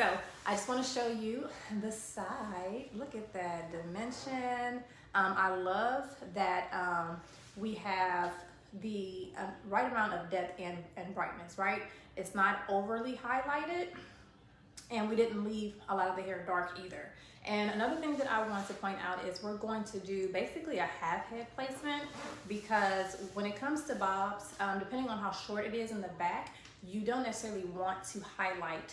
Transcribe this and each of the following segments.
So I just want to show you the side. Look at that dimension. I love that we have the right amount of depth and brightness, right? It's not overly highlighted, and we didn't leave a lot of the hair dark either. And another thing that I want to point out is we're going to do basically a half head placement, because when it comes to bobs, depending on how short it is in the back, you don't necessarily want to highlight,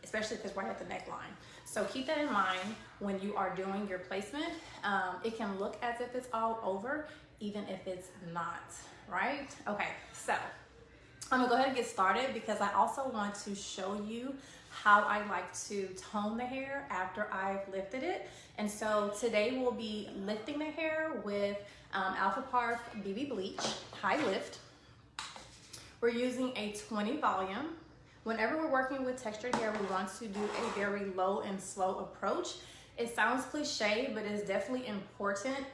especially if it's right at the neckline. So keep that in mind when you are doing your placement. It can look as if it's all over, even if it's not, right? Okay, so I'm gonna go ahead and get started, because I also want to show you how I like to tone the hair after I've lifted it. And so today we'll be lifting the hair with Alpha Parf BB Bleach High Lift. We're using a 20 volume. Whenever we're working with textured hair, we want to do a very low and slow approach. It sounds cliche, but it's definitely important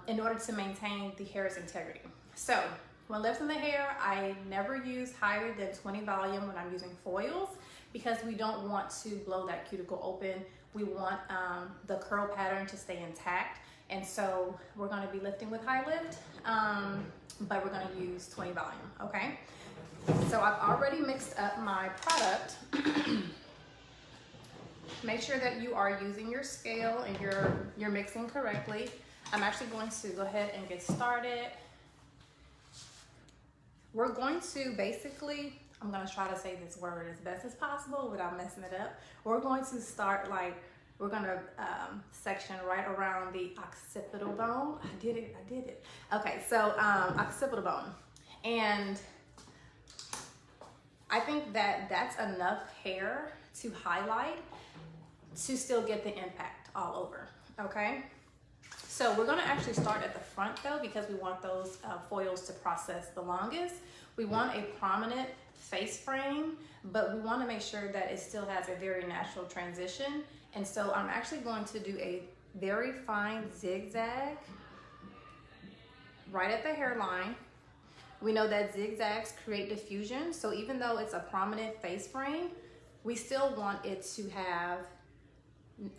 in order to maintain the hair's integrity. So when lifting the hair, I never use higher than 20 volume when I'm using foils, because we don't want to blow that cuticle open. We want the curl pattern to stay intact. And so we're gonna be lifting with high lift, but we're gonna use 20 volume, okay? So I've already mixed up my product. Make sure that you are using your scale and you're mixing correctly. I'm actually going to go ahead and get started. We're going to basically, I'm gonna try to say this word as best as possible without messing it up. We're going to start we're gonna section right around the occipital bone. I did it. Okay, so occipital bone. And I think that that's enough hair to highlight to still get the impact all over, okay? So we're gonna actually start at the front though, because we want those foils to process the longest. We want a prominent face frame, but we wanna make sure that it still has a very natural transition. And so I'm actually going to do a very fine zigzag right at the hairline. We know that zigzags create diffusion, so even though it's a prominent face frame, we still want it to have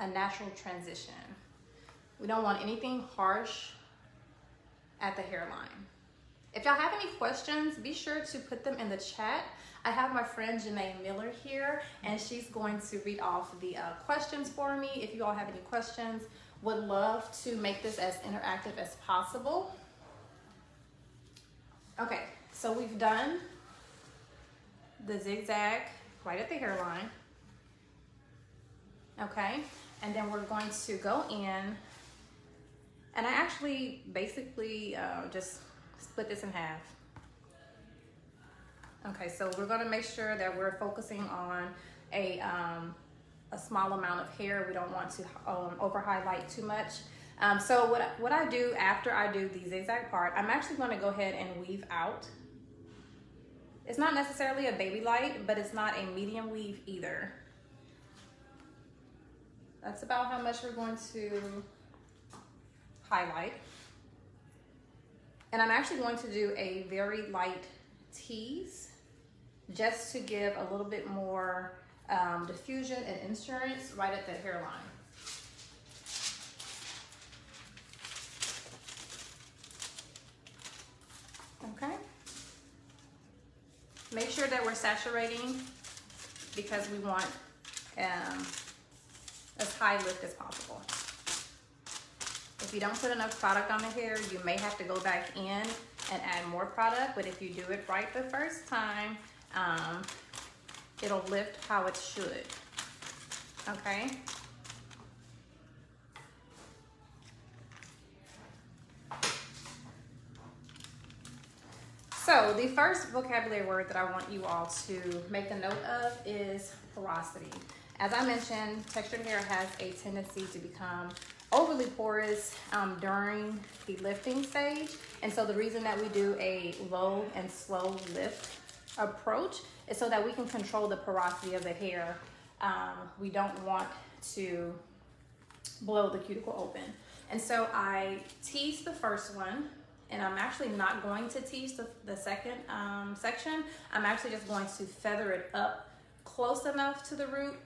a natural transition. We don't want anything harsh at the hairline. If y'all have any questions, be sure to put them in the chat. I have my friend Janae Miller here, and she's going to read off the questions for me. If you all have any questions, would love to make this as interactive as possible. Okay, so we've done the zigzag right at the hairline. Okay, and then we're going to go in, and I actually basically just split this in half. Okay, so we're gonna make sure that we're focusing on a small amount of hair. We don't want to over highlight too much. So what I do after I do the zigzag part, I'm actually gonna go ahead and weave out. It's not necessarily a baby light, but it's not a medium weave either. That's about how much we're going to highlight. And I'm actually going to do a very light tease, just to give a little bit more diffusion and insurance right at the hairline. Okay. Make sure that we're saturating, because we want as high lift as possible. If you don't put enough product on the hair, you may have to go back in and add more product, but if you do it right the first time, it'll lift how it should, okay? So the first vocabulary word that I want you all to make a note of is porosity. As I mentioned, textured hair has a tendency to become overly porous during the lifting stage. And so the reason that we do a low and slow lift approach is so that we can control the porosity of the hair. We don't want to blow the cuticle open. And so I tease the first one, and I'm actually not going to tease the second section. I'm actually just going to feather it up close enough to the root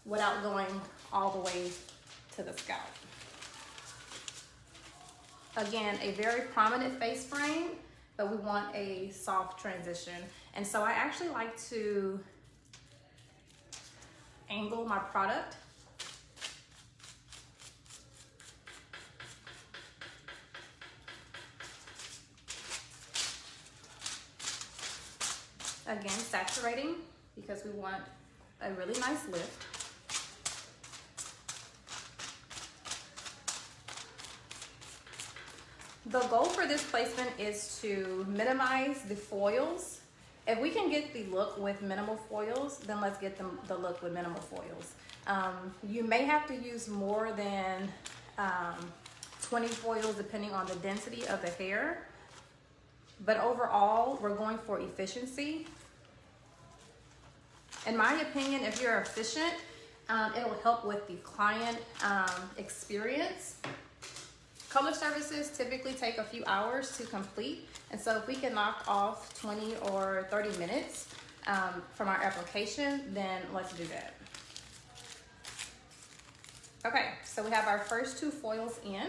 without going all the way to the scalp. Again, a very prominent face frame, but we want a soft transition. And so I actually like to angle my product. Again, saturating because we want a really nice lift. The goal for this placement is to minimize the foils. If we can get the look with minimal foils, then let's get the look with minimal foils. You may have to use more than 20 foils depending on the density of the hair. But overall, we're going for efficiency. In my opinion, if you're efficient, it'll help with the client experience. Color services typically take a few hours to complete. And so if we can knock off 20 or 30 minutes from our application, then let's do that. Okay, so we have our first 2 foils in.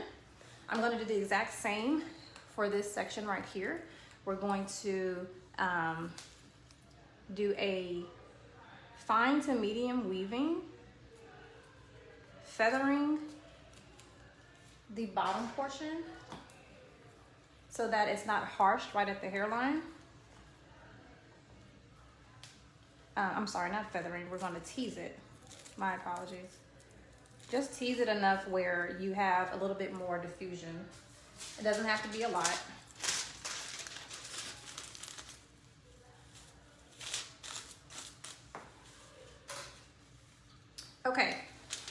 I'm going to do the exact same for this section right here. We're going to do a fine to medium weaving, feathering the bottom portion so that it's not harsh right at the hairline. I'm sorry, not feathering, we're going to tease it. My apologies. Just tease it enough where you have a little bit more diffusion. It doesn't have to be a lot. Okay,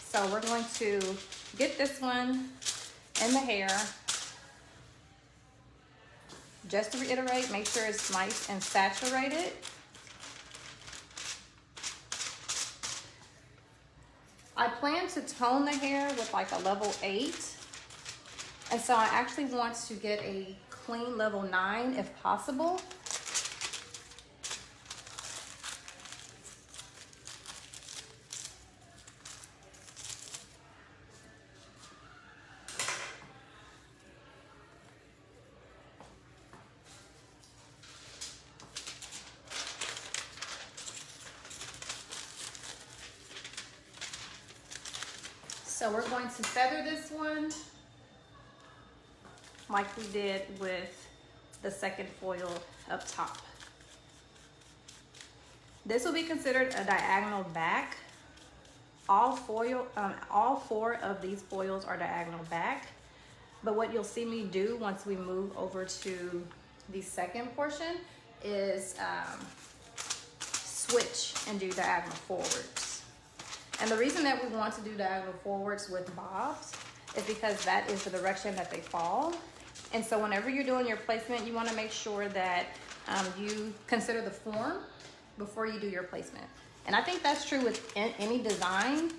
so we're going to get this one in the hair. Just to reiterate, make sure it's nice and saturated. I plan to tone the hair with like a level 8. And so I actually want to get a clean level 9 if possible. So we're going to feather this one like we did with the second foil up top. This will be considered a diagonal back. All 4 of these foils are diagonal back. But what you'll see me do once we move over to the second portion is switch and do diagonal forwards. And the reason that we want to do diagonal forwards with bobs is because that is the direction that they fall. And so whenever you're doing your placement, you want to make sure that you consider the form before you do your placement. And I think that's true with any design.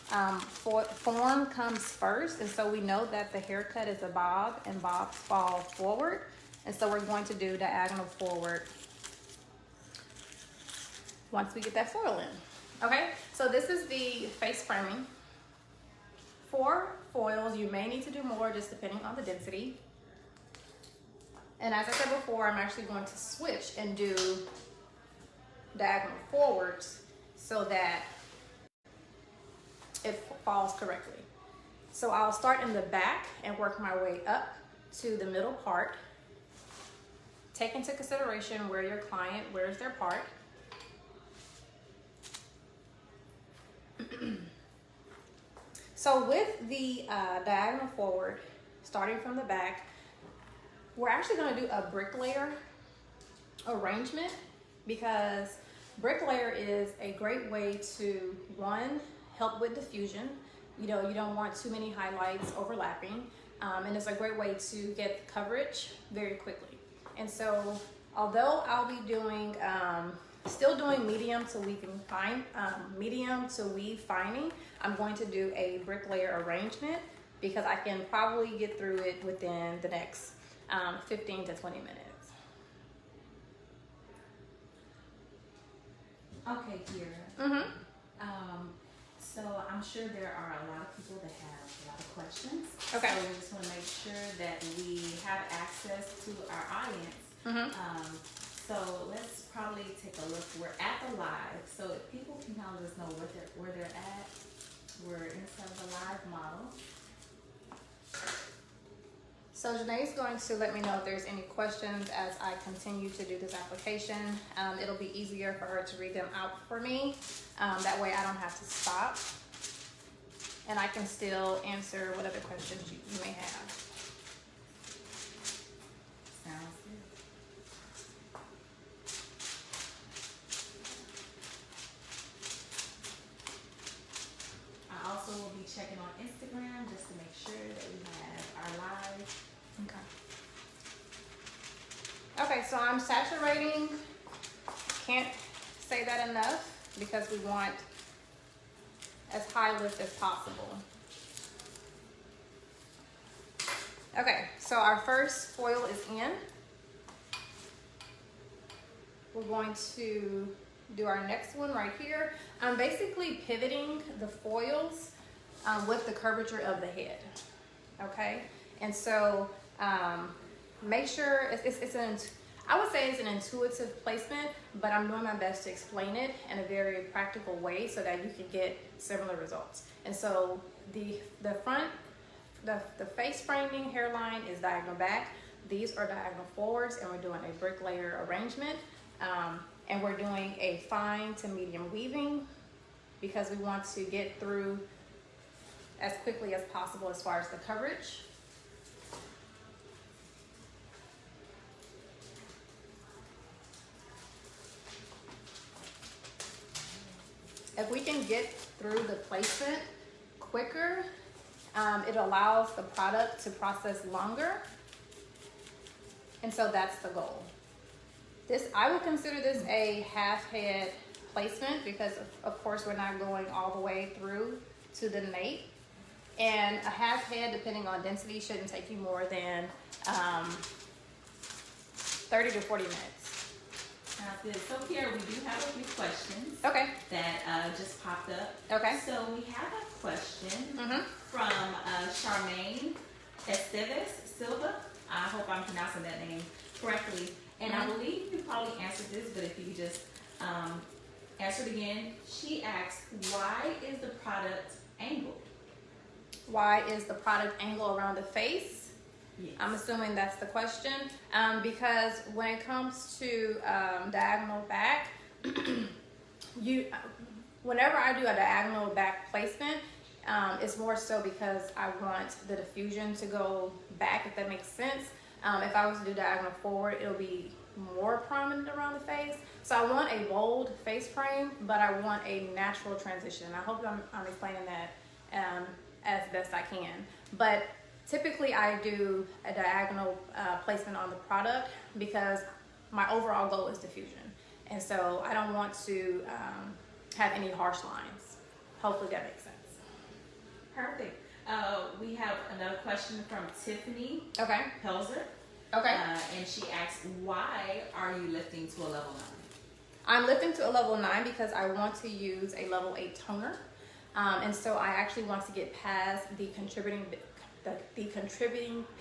Form comes first, and so we know that the haircut is a bob and bobs fall forward. And so we're going to do diagonal forward once we get that foil in. Okay, so this is the face framing. 4 foils, you may need to do more just depending on the density. And as I said before, I'm actually going to switch and do diagonal forwards so that it falls correctly. So I'll start in the back and work my way up to the middle part. Take into consideration where your client wears their part. So with the diagonal forward, starting from the back, we're actually going to do a bricklayer arrangement because bricklayer is a great way to, 1, help with diffusion. You know, you don't want too many highlights overlapping, and it's a great way to get coverage very quickly. And so although I'll be doing still doing medium to weave fining, I'm going to do a bricklayer arrangement because I can probably get through it within the next 15 to 20 minutes. Okay, Kira. Mm-hmm. So I'm sure there are a lot of people that have a lot of questions. Okay. So we just want to make sure that we have access to our audience. Mm-hmm. So let's probably take a look. We're at the live, so if people can kind of let us know where they're at. We're inside the live model. So Janae's going to let me know if there's any questions as I continue to do this application. It'll be easier for her to read them out for me. That way I don't have to stop. And I can still answer whatever questions you may have. Sounds good. I also will be checking on Instagram just to make sure that we have our live. Okay, so I'm saturating. Can't say that enough because we want as high lift as possible. Okay, so our first foil is in. We're going to do our next one right here. I'm basically pivoting the foils with the curvature of the head. Okay, and so make sure I would say it's an intuitive placement, but I'm doing my best to explain it in a very practical way so that you can get similar results. And so the face framing hairline is diagonal back. These are diagonal forwards, and we're doing a brick layer arrangement. And we're doing a fine to medium weaving because we want to get through as quickly as possible as far as the coverage. If we can get through the placement quicker, it allows the product to process longer. And so that's the goal. I would consider this a half head placement because of course we're not going all the way through to the nape. And a half head, depending on density, shouldn't take you more than 30 to 40 minutes. Sounds good. So here we do have a few questions. Okay. That just popped up. Okay. So we have a question from Charmaine Esteves Silva. I hope I'm pronouncing that name correctly. And I believe you probably answered this, but if you could just answer it again. She asks, why is the product angled? Why is the product angled around the face? Yes. I'm assuming that's the question. Because when it comes to diagonal back, whenever I do a diagonal back placement, it's more so because I want the diffusion to go back, if that makes sense. If I was to do diagonal forward, it'll be more prominent around the face. So I want a bold face frame, but I want a natural transition. I hope I'm explaining that as best I can. But typically I do a diagonal placement on the product because my overall goal is diffusion. And so I don't want to have any harsh lines. Hopefully that makes sense. Perfect. We have another question from Tiffany Pelzer. Okay. And she asks, why are you lifting to a level 9? I'm lifting to a level 9 because I want to use a level 8 toner. And so I actually want to get past the contributing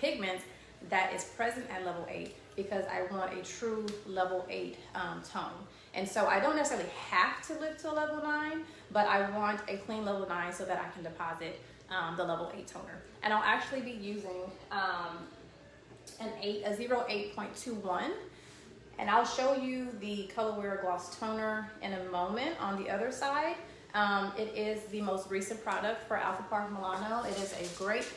pigments that is present at level 8 because I want a true level 8 tone. And so I don't necessarily have to lift to a level 9, but I want a clean level 9 so that I can deposit the level 8 toner. And I'll actually be using a 08.21. And I'll show you the Colorwear Gloss Toner in a moment on the other side. It is the most recent product for Alpha Park Milano. It is a great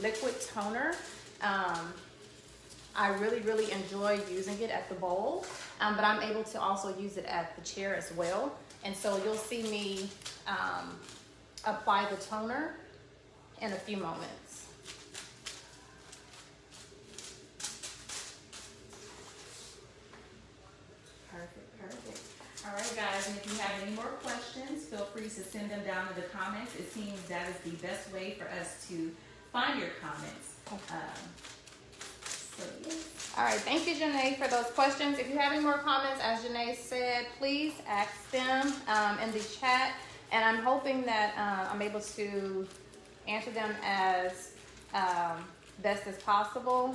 liquid toner. I really, really enjoy using it at the bowl, but I'm able to also use it at the chair as well. And so you'll see me apply the toner in a few moments. Perfect. All right, guys, and if you have any more questions, feel free to send them down in the comments. It seems that is the best way for us to find your comments. So yes. All right, thank you, Janae, for those questions. If you have any more comments, as Janae said, please ask them in the chat. And I'm hoping that I'm able to answer them as best as possible.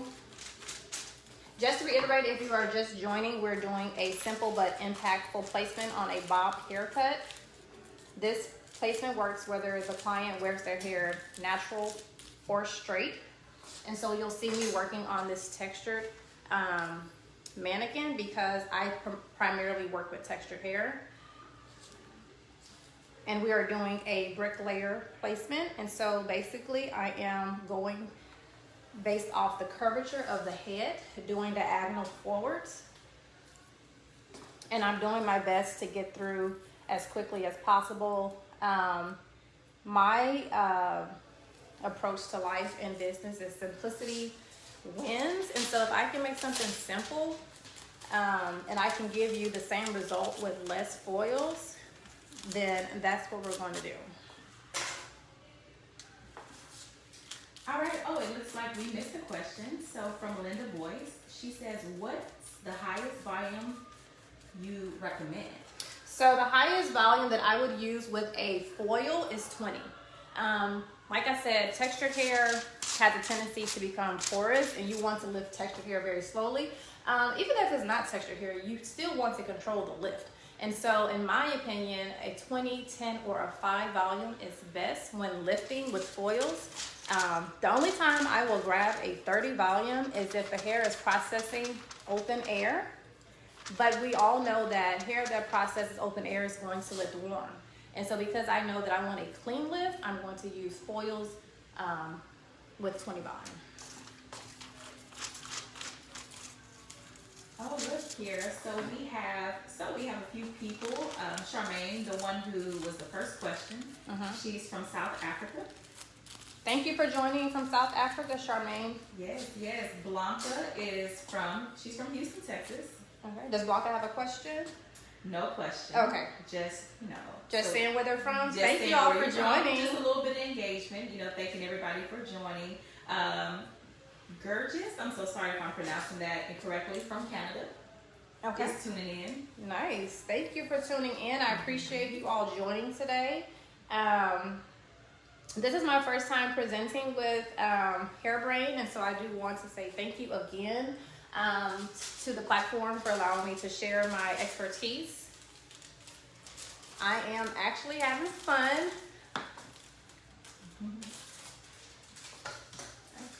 Just to reiterate, if you are just joining, we're doing a simple but impactful placement on a bob haircut. This placement works whether the client wears their hair natural or straight. And so you'll see me working on this textured mannequin because I primarily work with textured hair. And we are doing a brick layer placement. And so basically I am going based off the curvature of the head, doing diagonal forwards. And I'm doing my best to get through as quickly as possible. My approach to life and business is simplicity wins. And so if I can make something simple and I can give you the same result with less foils, then that's what we're going to do. All right. Oh, it looks like we missed a question. So from Linda Boyce, she says, what's the highest volume you recommend? So the highest volume that I would use with a foil is 20. Like I said, textured hair has a tendency to become porous and you want to lift textured hair very slowly. Even if it's not textured hair, you still want to control the lift. And so in my opinion, a 20, 10, or a 5 volume is best when lifting with foils. The only time I will grab a 30 volume is if the hair is processing open air. But we all know that hair that processes open air is going to lift warm. And so because I know that I want a clean lift, I'm going to use foils with 20 volume. Oh, look here. So we have a few people. Charmaine, the one who was the first question. She's from South Africa. Thank you for joining from South Africa, Charmaine. Yes. Blanca she's from Houston, Texas. Okay. Does Blanca have a question? No question. Okay. Just saying where they're from. Thank you all for joining. Just a little bit of engagement. Thanking everybody for joining. Gurgis, I'm so sorry if I'm pronouncing that incorrectly, from Canada. Okay. Just tuning in. Nice. Thank you for tuning in. I appreciate you all joining today. This is my first time presenting with Hairbrain, and so I do want to say thank you again to the platform for allowing me to share my expertise. I am actually having fun.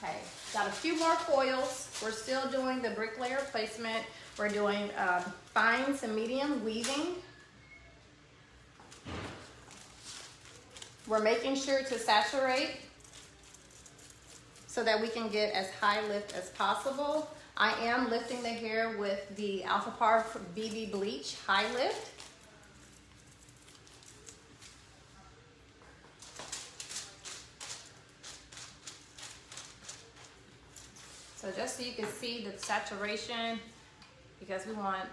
Okay, got a few more foils. We're still doing the brick layer placement. We're doing fine to medium weaving. We're making sure to saturate so that we can get as high lift as possible. I am lifting the hair with the Alpha Park BB Bleach High Lift. So just so you can see the saturation, because we want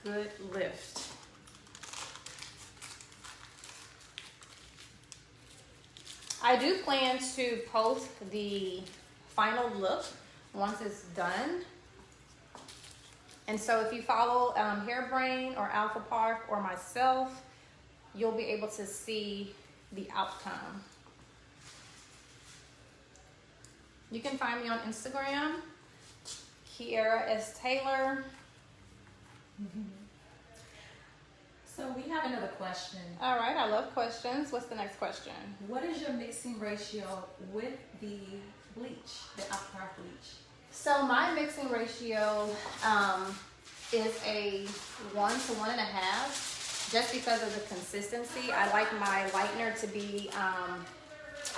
good lift. I do plan to post the final look once it's done. And so if you follow Hairbrain or Alpha Park or myself, you'll be able to see the outcome. You can find me on Instagram, Kiera S. Taylor. So we have another question. All right, I love questions. What's the next question? What is your mixing ratio with the bleach, the Alpha Park bleach? So my mixing ratio is a 1 to 1.5, just because of the consistency. I like my lightener to be, I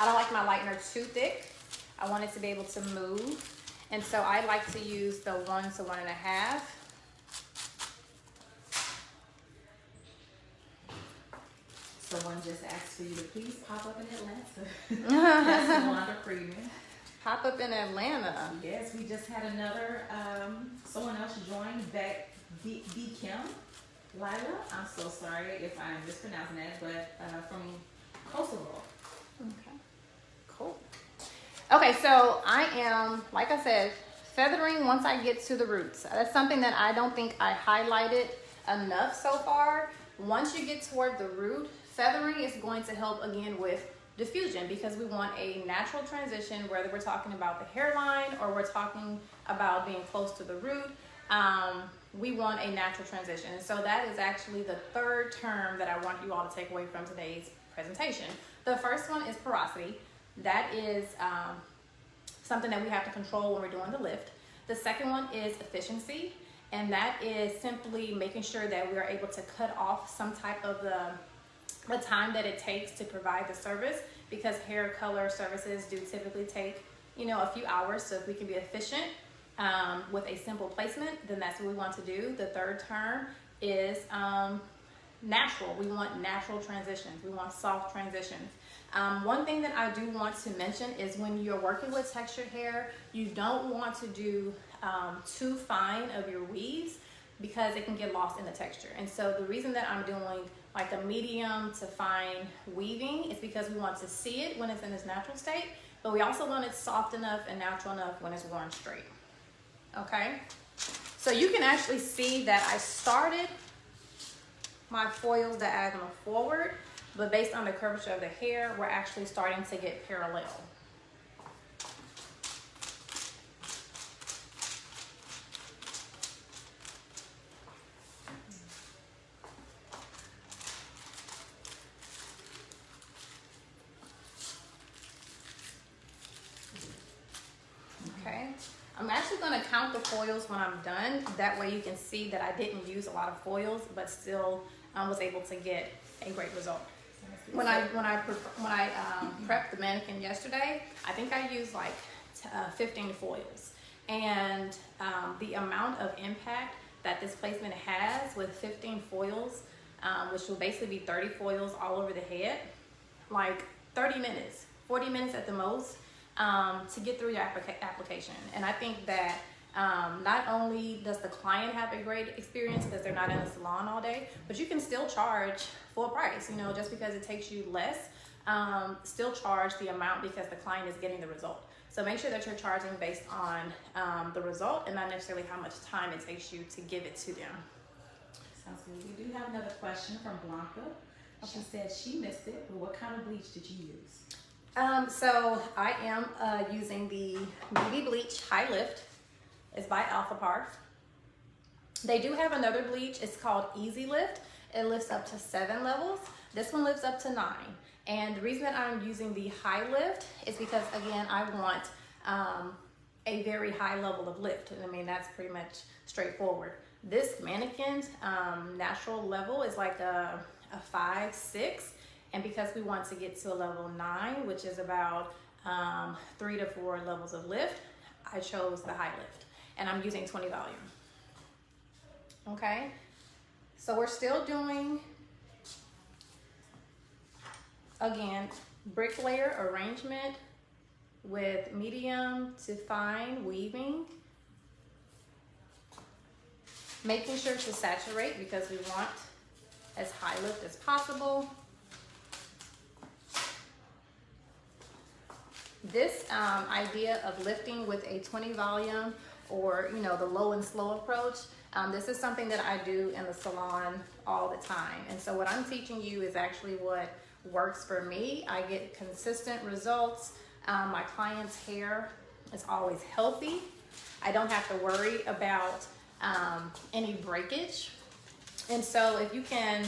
don't like my lightener too thick. I want it to be able to move. And so I like to use the 1 to 1.5. Someone just asked for you to please pop up in Atlanta. That's Wanda Freeman. Pop up in Atlanta. Yes, we just had another, someone else join, Beck B. Kim. Lila, I'm so sorry if I'm mispronouncing that, but from Kosovo. Okay, cool. Okay, so I am, like I said, feathering once I get to the roots. That's something that I don't think I highlighted enough so far. Once you get toward the root, feathering is going to help again with diffusion, because we want a natural transition, whether we're talking about the hairline or we're talking about being close to the root. We want a natural transition. And so that is actually the third term that I want you all to take away from today's presentation. The first one is porosity. That is something that we have to control when we're doing the lift. The second one is efficiency, and that is simply making sure that we are able to cut off some type of the time that it takes to provide the service, because hair color services do typically take, a few hours. So if we can be efficient with a simple placement, then that's what we want to do. The third term is natural. We want natural transitions. We want soft transitions. One thing that I do want to mention is when you're working with textured hair, you don't want to do too fine of your weaves, because it can get lost in the texture. And so the reason that I'm doing like a medium to fine weaving is because we want to see it when it's in its natural state, but we also want it soft enough and natural enough when it's worn straight. Okay, so you can actually see that I started my foils diagonal forward, but based on the curvature of the hair, we're actually starting to get parallel. Okay, I'm actually going to count the foils when I'm done. That way you can see that I didn't use a lot of foils, but still was able to get a great result. When I prepped the mannequin yesterday, I think I used like 15 foils, and the amount of impact that this placement has with 15 foils, which will basically be 30 foils all over the head, like 30 minutes, 40 minutes at the most, to get through your application. And I think that not only does the client have a great experience because they're not in the salon all day, but you can still charge full price, just because it takes you less, still charge the amount because the client is getting the result. So make sure that you're charging based on the result and not necessarily how much time it takes you to give it to them. Sounds good. We do have another question from Blanca. She said she missed it, but what kind of bleach did you use? So I am using the Beauty Bleach High Lift. It's by Alpha Parf. They do have another bleach. It's called Easy Lift. It lifts up to 7 levels. This one lifts up to 9. And the reason that I'm using the High Lift is because, again, I want a very high level of lift. And I mean, that's pretty much straightforward. This mannequin's natural level is like a 5, 6. And because we want to get to a level 9, which is about 3 to 4 levels of lift, I chose the High Lift. And I'm using 20 volume. Okay, so we're still doing, again, brick layer arrangement with medium to fine weaving. Making sure to saturate because we want as high lift as possible. This idea of lifting with a 20 volume or the low and slow approach, this is something that I do in the salon all the time. And so what I'm teaching you is actually what works for me. I get consistent results. My client's hair is always healthy. I don't have to worry about any breakage. And so if you can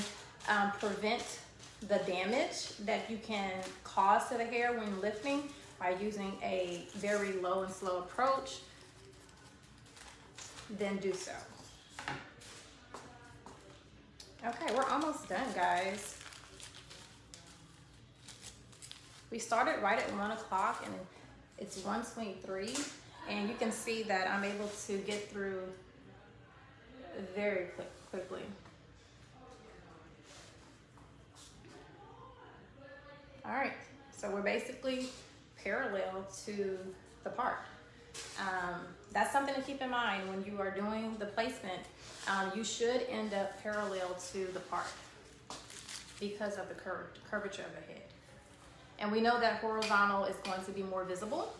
prevent the damage that you can cause to the hair when lifting by using a very low and slow approach, then do so. Okay, we're almost done, guys. We started right at 1 o'clock and it's 1:23, and you can see that I'm able to get through very quickly. All right, so we're basically parallel to the part. That's something to keep in mind when you are doing the placement. You should end up parallel to the part because of the curvature of the head. And we know that horizontal is going to be more visible.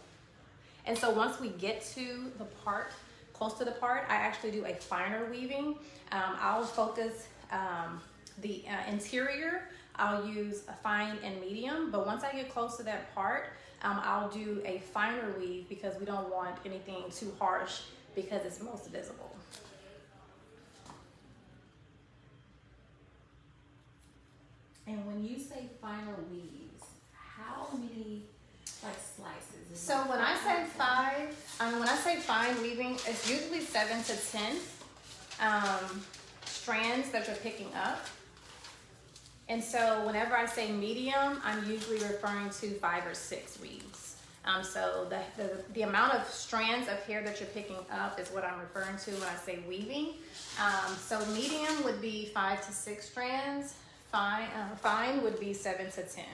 And so once we get to the part, close to the part, I actually do a finer weaving. I'll focus the interior. I'll use a fine and medium, but once I get close to that part, I'll do a finer weave because we don't want anything too harsh because it's most visible. And when you say finer weaves, how many like slices? So when I say when I say fine weaving, it's usually 7 to 10 strands that you're picking up. And so whenever I say medium, I'm usually referring to 5 or 6 weaves. So the amount of strands of hair that you're picking up is what I'm referring to when I say weaving. So medium would be 5 to 6 strands. Fine would be 7 to 10.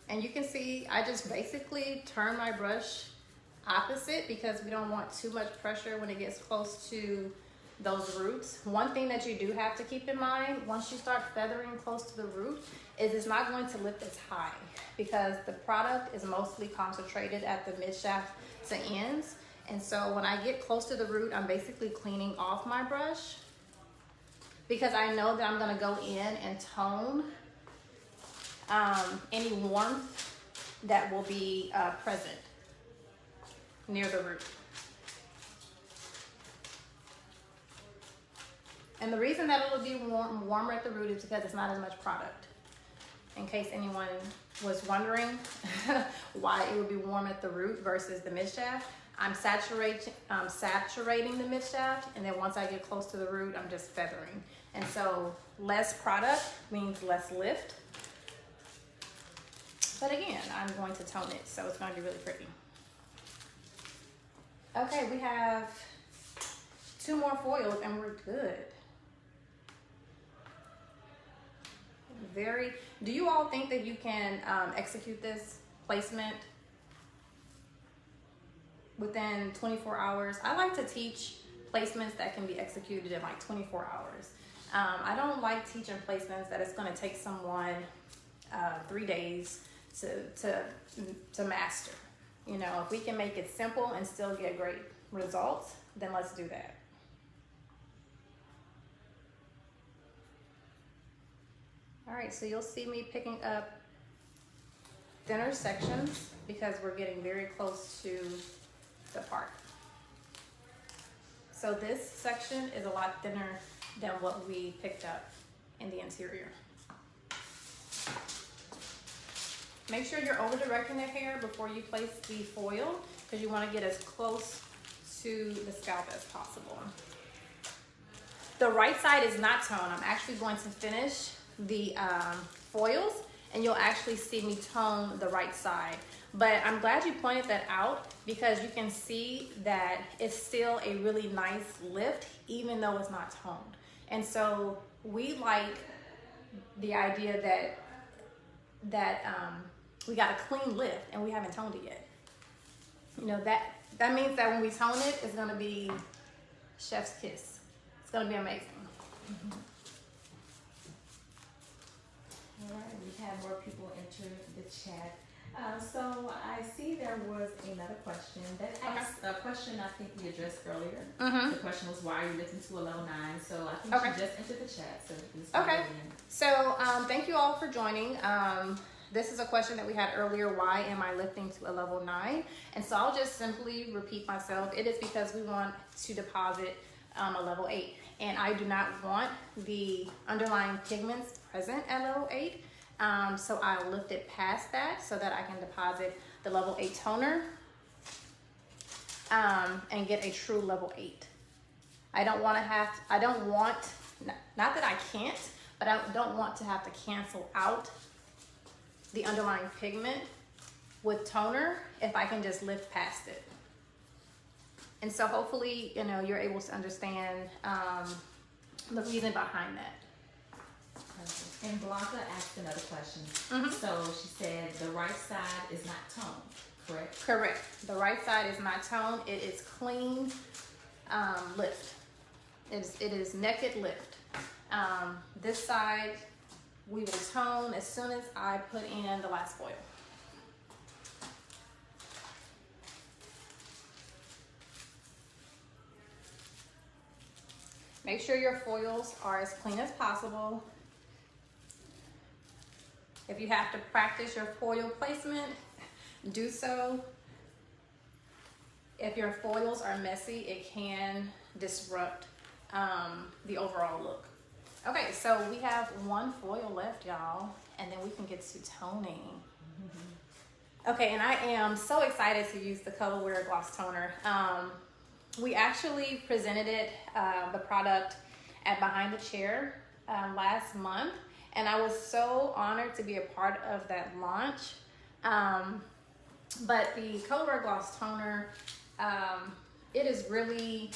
And you can see I just basically turn my brush opposite because we don't want too much pressure when it gets close to those roots. One thing that you do have to keep in mind once you start feathering close to the root is it's not going to lift as high because the product is mostly concentrated at the mid shaft to ends. And so when I get close to the root, I'm basically cleaning off my brush because I know that I'm gonna go in and tone any warmth that will be present near the root. And the reason that it'll be warmer at the root is because it's not as much product. In case anyone was wondering why it would be warm at the root versus the midshaft, I'm saturating the midshaft, and then once I get close to the root, I'm just feathering. And so less product means less lift. But again, I'm going to tone it, so it's going to be really pretty. Okay, we have 2 more foils and we're good. Do you all think that you can execute this placement within 24 hours? I like to teach placements that can be executed in like 24 hours. I don't like teaching placements that it's going to take someone 3 days to master. You know, if we can make it simple and still get great results, then let's do that. All right, so you'll see me picking up thinner sections because we're getting very close to the part. So this section is a lot thinner than what we picked up in the interior. Make sure you're over directing the hair before you place the foil because you want to get as close to the scalp as possible. The right side is not toned. I'm actually going to finish the foils and you'll actually see me tone the right side. But I'm glad you pointed that out because you can see that it's still a really nice lift even though it's not toned. And so we like the idea that we got a clean lift and we haven't toned it yet. You know, that means that when we tone it, it's gonna be chef's kiss. It's gonna be amazing. All right, we've had more people enter the chat. So I see there was another question that asked a question I think we addressed earlier. The question was, why are you lifting to a level 9? So I think she just entered the chat. So So thank you all for joining. This is a question that we had earlier. Why am I lifting to a level 9? And so I'll just simply repeat myself. It is because we want to deposit a level 8. And I do not want the underlying pigments present at level 8. So I'll lift it past that so that I can deposit the level 8 toner and get a true level 8. I don't want, not that I can't, but I don't want to have to cancel out the underlying pigment with toner if I can just lift past it. And so hopefully, you know, you're able to understand the reason behind that. And Blanca asked another question. So she said the right side is not toned, correct? Correct. The right side is not toned. It is clean lift. It is naked lift. This side we will tone as soon as I put in the last foil. Make sure your foils are as clean as possible. If you have to practice your foil placement, do so. If your foils are messy, it can disrupt the overall look. Okay, so we have one foil left, y'all, and then we can get to toning. Okay, and I am so excited to use the Color Wear Gloss Toner. We actually presented it, the product, at Behind the Chair last month, and I was so honored to be a part of that launch. But the Color Wear Gloss Toner, it is really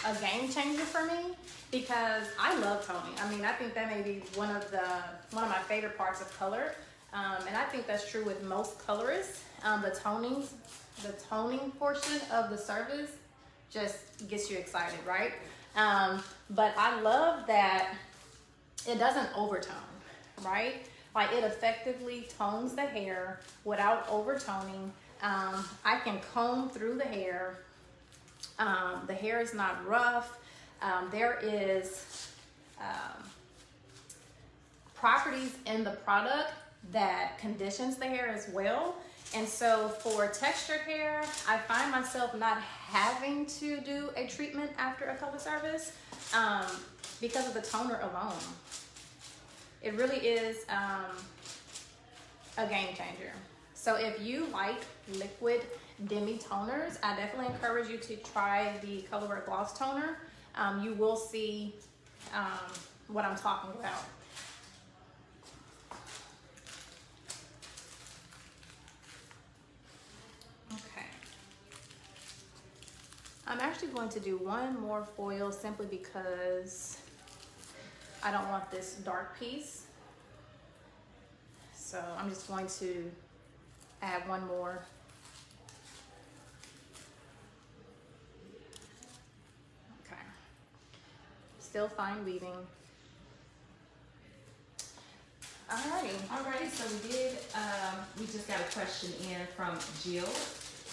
a game changer for me because I love toning. I mean, I think that may be one of my favorite parts of color. And I think that's true with most colorists. The toning portion of the service just gets you excited, right? But I love that it doesn't overtone, right? Like it effectively tones the hair without overtoning. I can comb through the hair. The hair is not rough. There is properties in the product that conditions the hair as well. And so for textured hair, I find myself not having to do a treatment after a color service because of the toner alone. It really is a game changer. So if you like liquid demi toners, I definitely encourage you to try the Color Wear Gloss Toner. You will see what I'm talking about. Okay. I'm actually going to do one more foil simply because I don't want this dark piece. So I'm just going to add one more. Okay. Still fine weaving. Alrighty, so we just got a question in from Jill.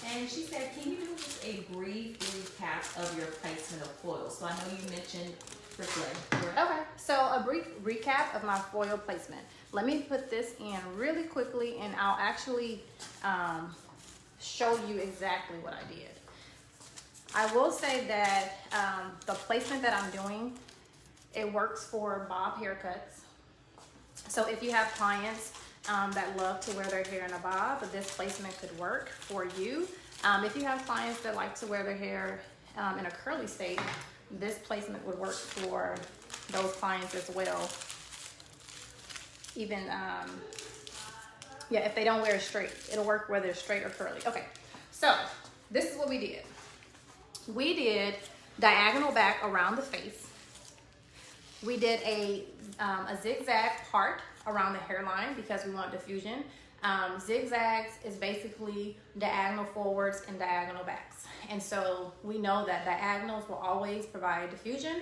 And she said, can you do just a brief recap of your placement of foils? So I know you mentioned bricolage, correct? Okay, so a brief recap of my foil placement. Let me put this in really quickly and I'll actually show you exactly what I did. I will say that the placement that I'm doing, it works for bob haircuts. So if you have clients that love to wear their hair in a bob, this placement could work for you. If you have clients that like to wear their hair in a curly state, this placement would work for those clients as well. Even, yeah, if they don't wear it straight, it'll work whether it's straight or curly. Okay, so this is what we did. We did diagonal back around the face. We did a zigzag part around the hairline because we want diffusion. Zigzags is basically diagonal forwards and diagonal backs. And so we know that diagonals will always provide diffusion.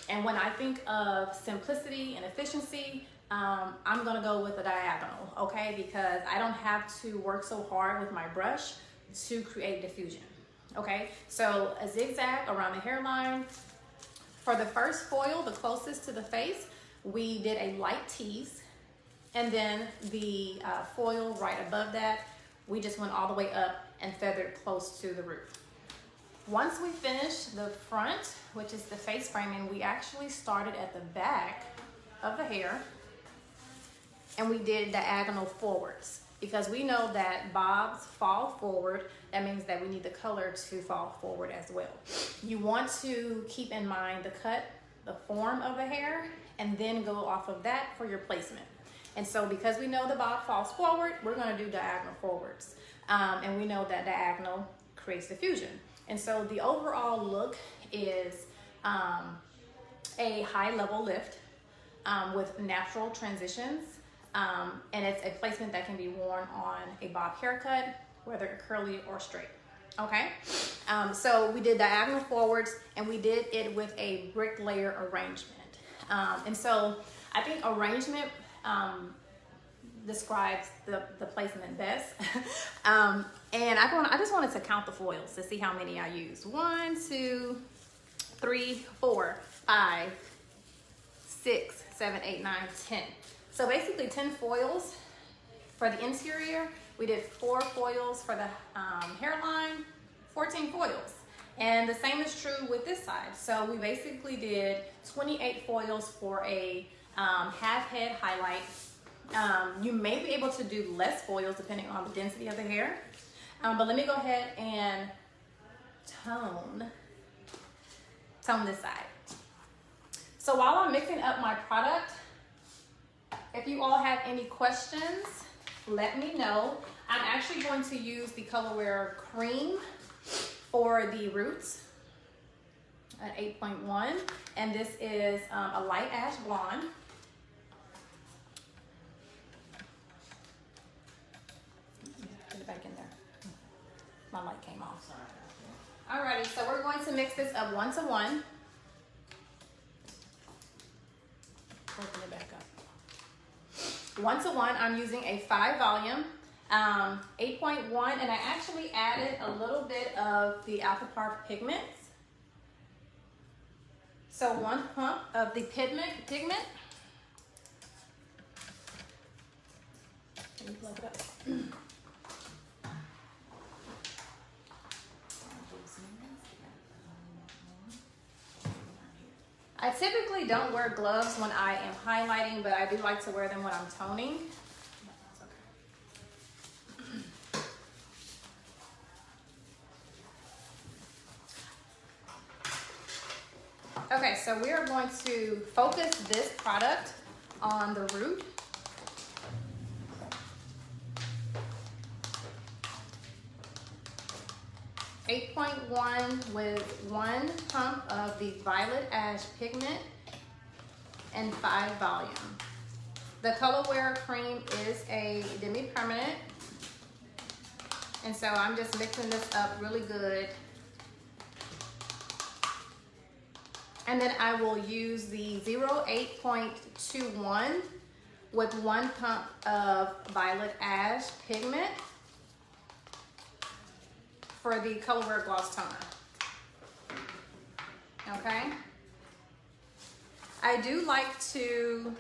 And when I think of simplicity and efficiency, I'm gonna go with a diagonal, okay? Because I don't have to work so hard with my brush to create diffusion, okay? So a zigzag around the hairline. For the first foil, the closest to the face, we did a light tease. And then the foil right above that, we just went all the way up and feathered close to the root. Once we finished the front, which is the face framing, we actually started at the back of the hair and we did diagonal forwards because we know that bobs fall forward. That means that we need the color to fall forward as well. You want to keep in mind the cut, the form of the hair, and then go off of that for your placement. And so because we know the bob falls forward, we're gonna do diagonal forwards. And we know that diagonal creates diffusion. And so the overall look is a high level lift with natural transitions. And it's a placement that can be worn on a bob haircut, whether curly or straight, okay? So we did diagonal forwards and we did it with a brick layer arrangement. And so I think arrangement describes the placement best. And I just wanted to count the foils to see how many I used. 1, 2, 3, 4. 5, 6, 7, 8, 9, 10. So basically 10 foils for the interior. We did 4 foils for the hairline, 14 foils. And the same is true with this side. So we basically did 28 foils for a half head highlight. You may be able to do less foils depending on the density of the hair. But let me go ahead and tone this side. So while I'm mixing up my product, if you all have any questions, let me know. I'm actually going to use the Colorwear Cream for the roots at 8.1, and this is a light ash blonde. Put it back in there. My light came off. Alrighty, so we're going to mix this up 1 to 1. Open it back up. 1 to 1, I'm using a 5 volume, 8.1, and I actually added a little bit of the Alpha Park pigments. So 1 pump of the pigment. Let me plug it up. I typically don't wear gloves when I am highlighting, but I do like to wear them when I'm toning. Okay, so we are going to focus this product on the root. .1 with 1 pump of the Violet Ash pigment and 5 volume. The Colorwear Cream is a demi-permanent, and so I'm just mixing this up really good. And then I will use the 08.21 with 1 pump of Violet Ash pigment for the Colorwear Gloss Toner. Okay. I do like to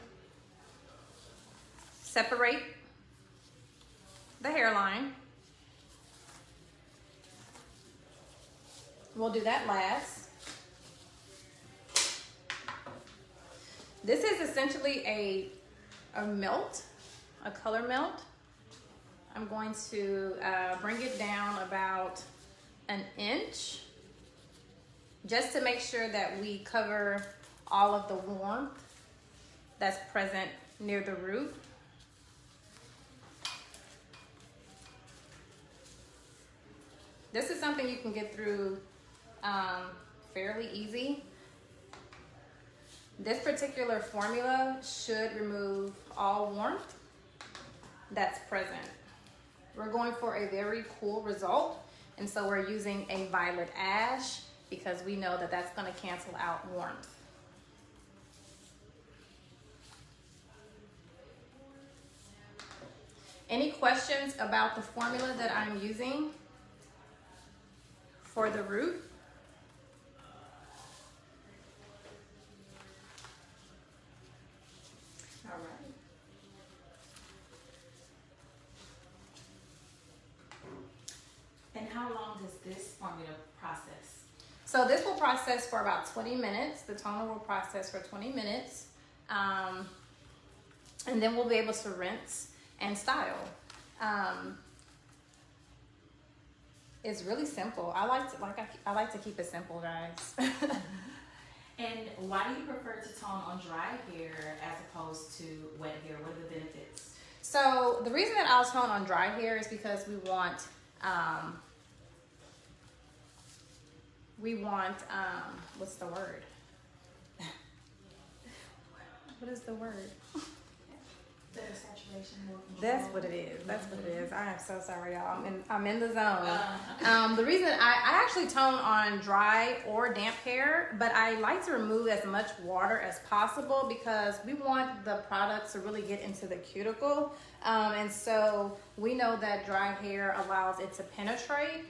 separate the hairline. We'll do that last. This is essentially a melt, a color melt. I'm going to bring it down about an inch just to make sure that we cover all of the warmth that's present near the root. This is something you can get through fairly easy. This particular formula should remove all warmth that's present. We're going for a very cool result, and so we're using a Violet Ash because we know that that's going to cancel out warmth. Any questions about the formula that I'm using for the root? All right. And how long does this formula process? So this will process for about 20 minutes. The toner will process for 20 minutes. And then we'll be able to rinse and style. It's really simple. I like to keep it simple, guys. And why do you prefer to tone on dry hair as opposed to wet hair? What are the benefits? So the reason that I'll tone on dry hair is because we want what's the word? What is the word? Better saturation, more control. That's what it is. That's what it is. I am so sorry, y'all. I'm in the zone. The reason I actually tone on dry or damp hair, but I like to remove as much water as possible because we want the product to really get into the cuticle. And so we know that dry hair allows it to penetrate.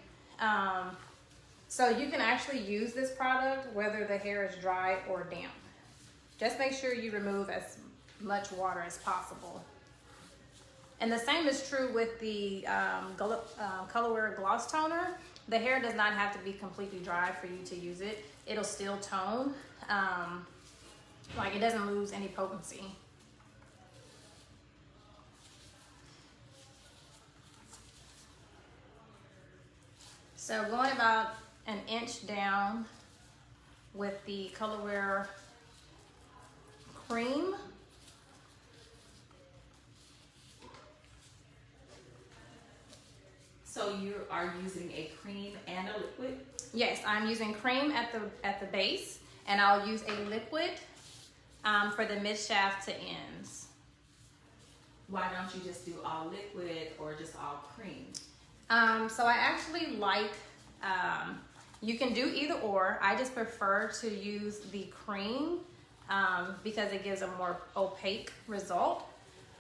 So you can actually use this product whether the hair is dry or damp. Just make sure you remove as much water as possible. And the same is true with the Colorwear Gloss Toner. The hair does not have to be completely dry for you to use it. It'll still tone. Like it doesn't lose any potency. So going about an inch down with the Colorwear cream. So you are using a cream and a liquid? Yes, I'm using cream at the base, and I'll use a liquid for the mid shaft to ends. Why don't you just do all liquid or just all cream? So I actually like, you can do either or. I just prefer to use the cream because it gives a more opaque result.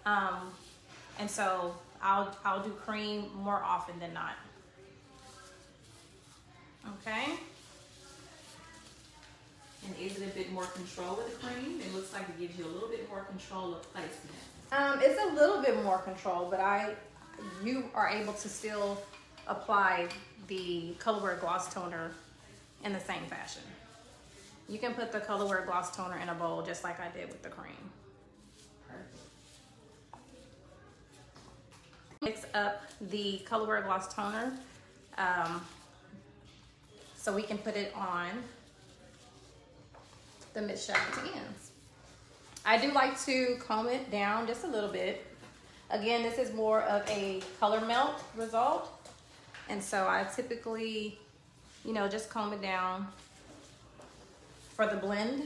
And so I'll do cream more often than not. Okay. And is it a bit more control with the cream? It looks like it gives you a little bit more control of placement. It's a little bit more control, but you are able to still apply the Colorwear Gloss Toner in the same fashion. You can put the Colorwear Gloss Toner in a bowl just like I did with the cream. Perfect. Mix up the Colorwear Gloss Toner so we can put it on the mid shaft to ends. I do like to comb it down just a little bit. Again, this is more of a color melt result. And so I typically, just comb it down for the blend.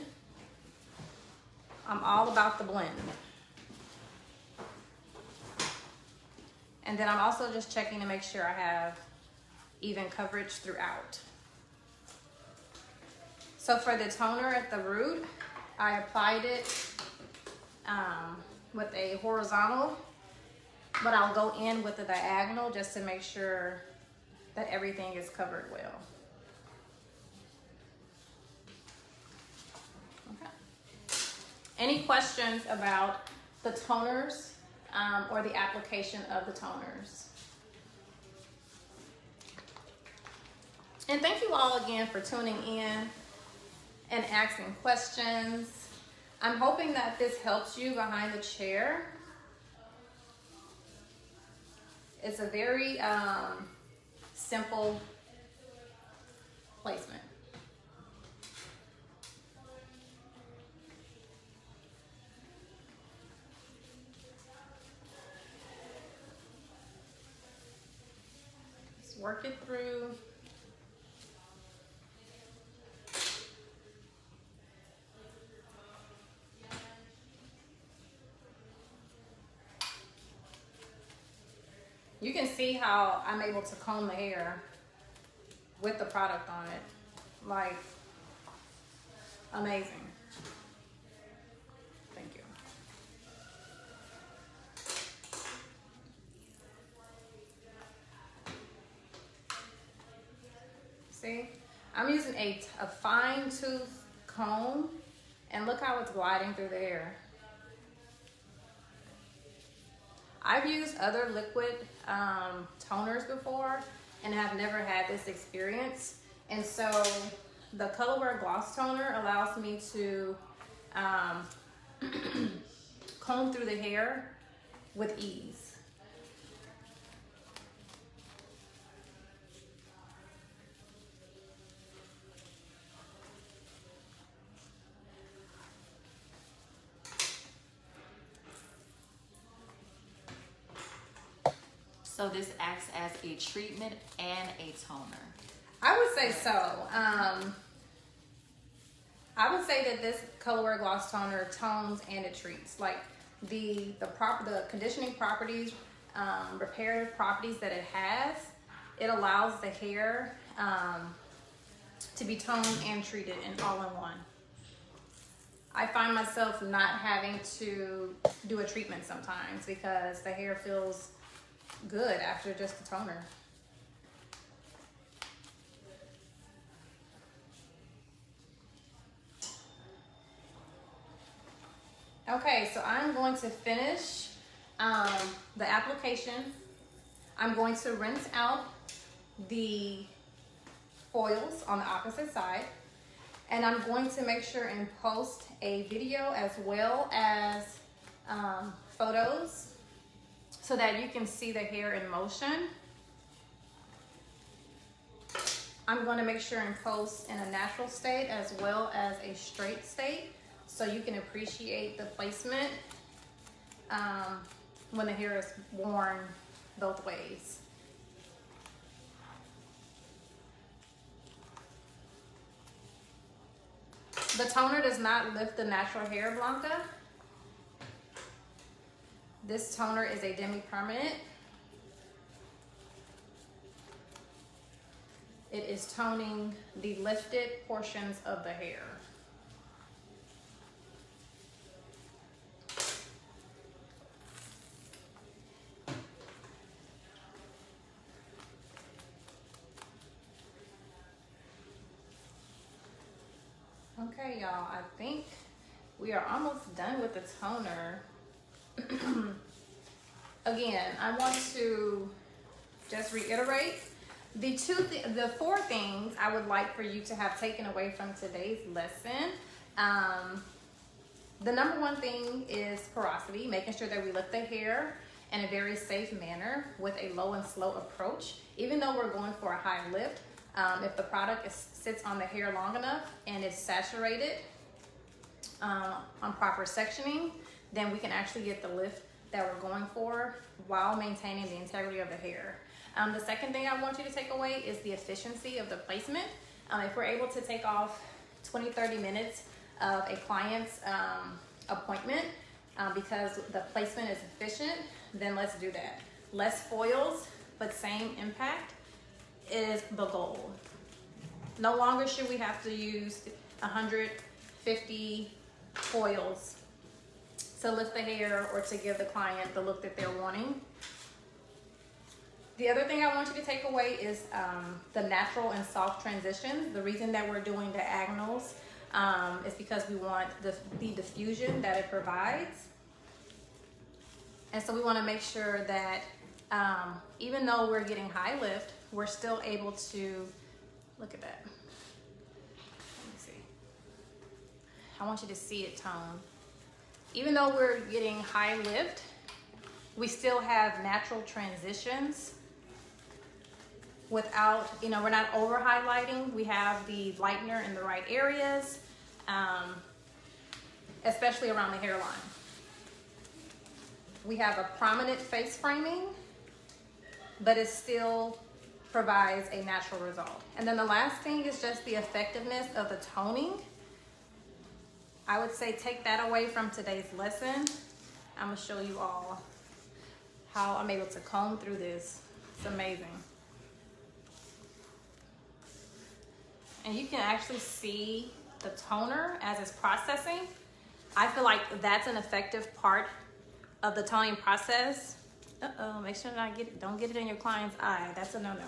I'm all about the blend. And then I'm also just checking to make sure I have even coverage throughout. So for the toner at the root, I applied it with a horizontal, but I'll go in with the diagonal just to make sure that everything is covered well. Okay. Any questions about the toners or the application of the toners? And thank you all again for tuning in and asking questions. I'm hoping that this helps you behind the chair. It's a very simple placement. Just work it through. You can see how I'm able to comb the hair with the product on it. Like, amazing. Thank you. See, I'm using a fine tooth comb, and look how it's gliding through the hair. I've used other liquid toners before and have never had this experience. And so the Colorwear Gloss Toner allows me to comb through the hair with ease. So this acts as a treatment and a toner. I would say so. I would say that this Colorwear Gloss Toner tones and it treats. Like the conditioning properties, reparative properties that it has, it allows the hair to be toned and treated in all in one. I find myself not having to do a treatment sometimes because the hair feels good after just the toner. Okay, so I'm going to finish the application. I'm going to rinse out the foils on the opposite side. And I'm going to make sure and post a video as well as photos so that you can see the hair in motion. I'm going to make sure and post in a natural state as well as a straight state so you can appreciate the placement when the hair is worn both ways. The toner does not lift the natural hair, Blanca. This toner is a demi-permanent. It is toning the lifted portions of the hair. Okay, y'all, I think we are almost done with the toner. Again, I want to just reiterate the four things I would like for you to have taken away from today's lesson. The number one thing is porosity, making sure that we lift the hair in a very safe manner with a low and slow approach. Even though we're going for a high lift, if the product sits on the hair long enough and is saturated on proper sectioning, then we can actually get the lift that we're going for while maintaining the integrity of the hair. The second thing I want you to take away is the efficiency of the placement. If we're able to take off 20-30 minutes of a client's appointment because the placement is efficient, then let's do that. Less foils, but same impact is the goal. No longer should we have to use 150 foils to lift the hair or to give the client the look that they're wanting. The other thing I want you to take away is the natural and soft transitions. The reason that we're doing diagonals is because we want the diffusion that it provides. And so we want to make sure that even though we're getting high lift, we're still able to, look at that. Let me see. I want you to see it tone. Even though we're getting high lift, we still have natural transitions without, we're not over highlighting. We have the lightener in the right areas, especially around the hairline. We have a prominent face framing, but it still provides a natural result. And then the last thing is just the effectiveness of the toning. I would say take that away from today's lesson. I'm gonna show you all how I'm able to comb through this. It's amazing. And you can actually see the toner as it's processing. I feel like that's an effective part of the toning process. Uh-oh, make sure don't get it in your client's eye. That's a no-no.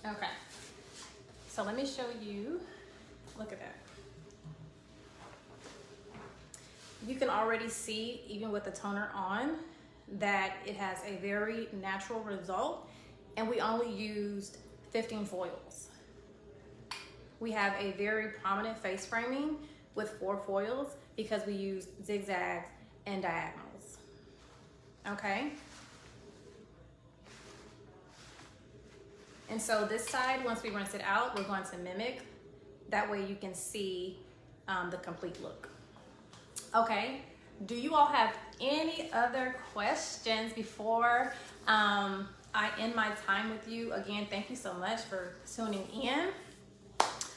Okay, so let me show you, look at that. You can already see, even with the toner on, that it has a very natural result, and we only used 15 foils. We have a very prominent face framing with 4 foils because we used zigzags and diagonals, okay? And so this side, once we rinse it out, we're going to mimic. That way you can see the complete look. Okay, do you all have any other questions before I end my time with you? Again, thank you so much for tuning in.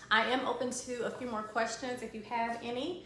I am open to a few more questions if you have any.